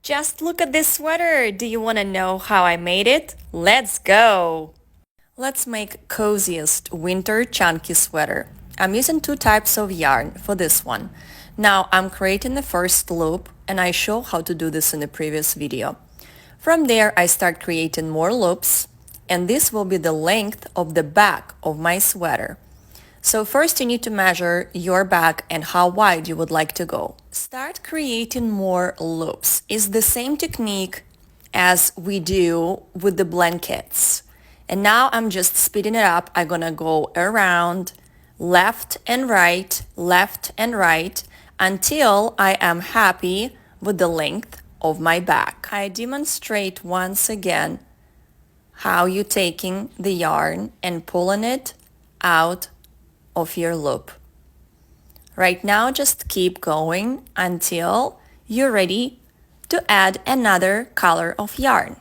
Just look at this sweater. Do you want to know how I made it? Let's go! Let's make coziest winter chunky sweater. I'm using two types of yarn for this one. Now I'm creating the first loop and I show how to do this in the previous video. From there I start creating more loops and this will be the length of the back of my sweater. So first you need to measure your back and how wide you would like to go. Start creating more loops. It's the same technique as we do with the blankets. And now I'm just speeding it up. I'm gonna go around left and right until I am happy with the length of my back. I demonstrate once again how you're taking the yarn and pulling it out of your loop. Right now, just keep going until you're ready to add another color of yarn.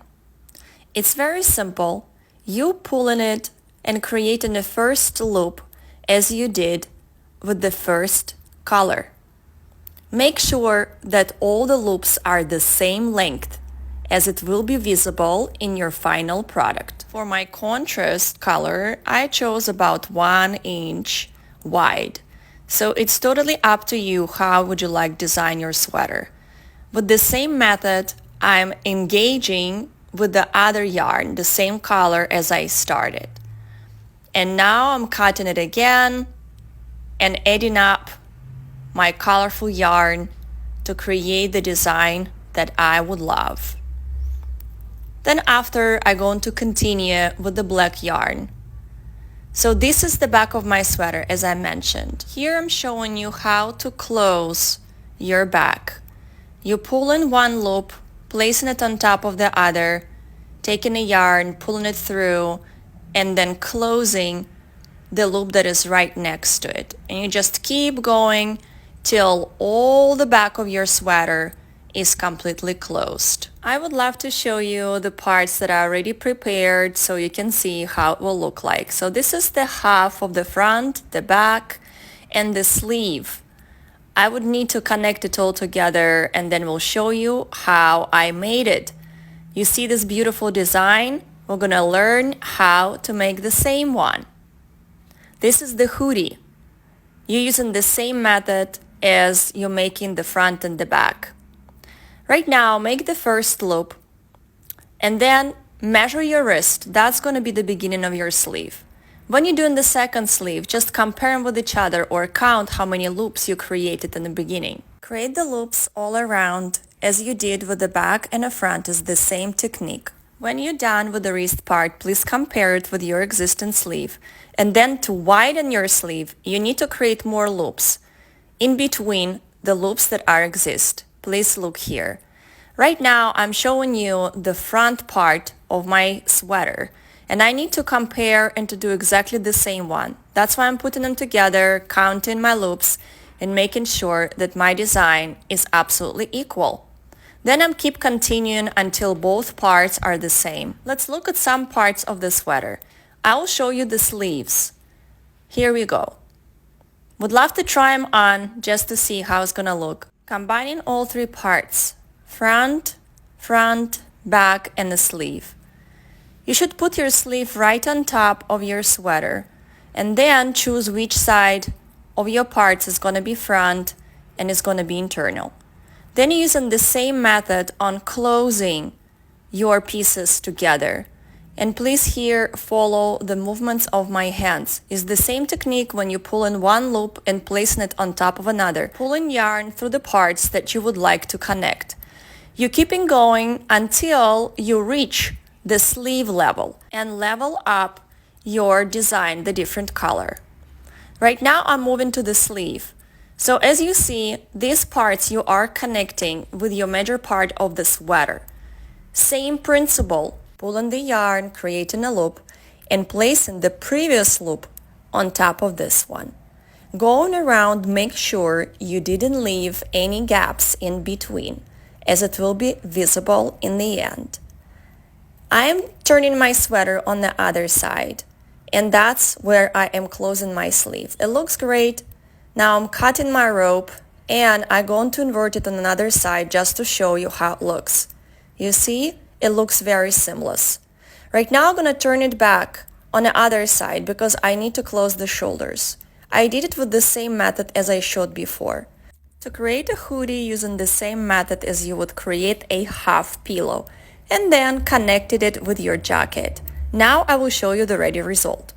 It's very simple. You pulling it and creating the first loop as you did with the first color. Make sure that all the loops are the same length as it will be visible in your final product. For my contrast color, I chose about 1 inch wide. So it's totally up to you how would you like to design your sweater. With the same method, I'm engaging with the other yarn, the same color as I started. And now I'm cutting it again and adding up my colorful yarn to create the design that I would love. Then after, I'm going to continue with the black yarn. So this is the back of my sweater, as I mentioned. Here I'm showing you how to close your back. You pull in one loop, placing it on top of the other, taking a yarn, pulling it through, and then closing the loop that is right next to it. And you just keep going till all the back of your sweater is completely closed. I would love to show you the parts that are already prepared so you can see how it will look like. So this is the half of the front, the back, and the sleeve. I would need to connect it all together and then we'll show you how I made it. You see this beautiful design? We're gonna learn how to make the same one. This is the hoodie. You're using the same method as you're making the front and the back. Right now, make the first loop and then measure your wrist. That's going to be the beginning of your sleeve. When you're doing the second sleeve, just compare them with each other or count how many loops you created in the beginning. Create the loops all around as you did with the back and the front is the same technique. When you're done with the wrist part, please compare it with your existing sleeve. And then to widen your sleeve, you need to create more loops in between the loops that are exist. Please look here. Right now, I'm showing you the front part of my sweater, and I need to compare and to do exactly the same one. That's why I'm putting them together, counting my loops, and making sure that my design is absolutely equal. Then I'm keep continuing until both parts are the same. Let's look at some parts of the sweater. I will show you the sleeves. Here we go. Would love to try them on just to see how it's gonna look. Combining all three parts, front, back, and the sleeve. You should put your sleeve right on top of your sweater and then choose which side of your parts is going to be front and is going to be internal. Then using the same method on closing your pieces together. And please here follow the movements of my hands. It's the same technique when you pull in one loop and placing it on top of another. Pulling yarn through the parts that you would like to connect. You keeping going until you reach the sleeve level and level up your design, the different color. Right now I'm moving to the sleeve. So as you see, these parts you are connecting with your major part of the sweater. Same principle. Pulling the yarn, creating a loop, and placing the previous loop on top of this one. Going around, make sure you didn't leave any gaps in between, as it will be visible in the end. I am turning my sweater on the other side, and that's where I am closing my sleeve. It looks great. Now I'm cutting my rope And I'm going to invert it on another side just to show you how it looks. You see, it looks very seamless. Right now I'm going to turn it back on the other side because I need to close the shoulders. I did it with the same method as I showed before. To create a hoodie using the same method as you would create a half pillow, and then connected it with your jacket. Now I will show you the ready result.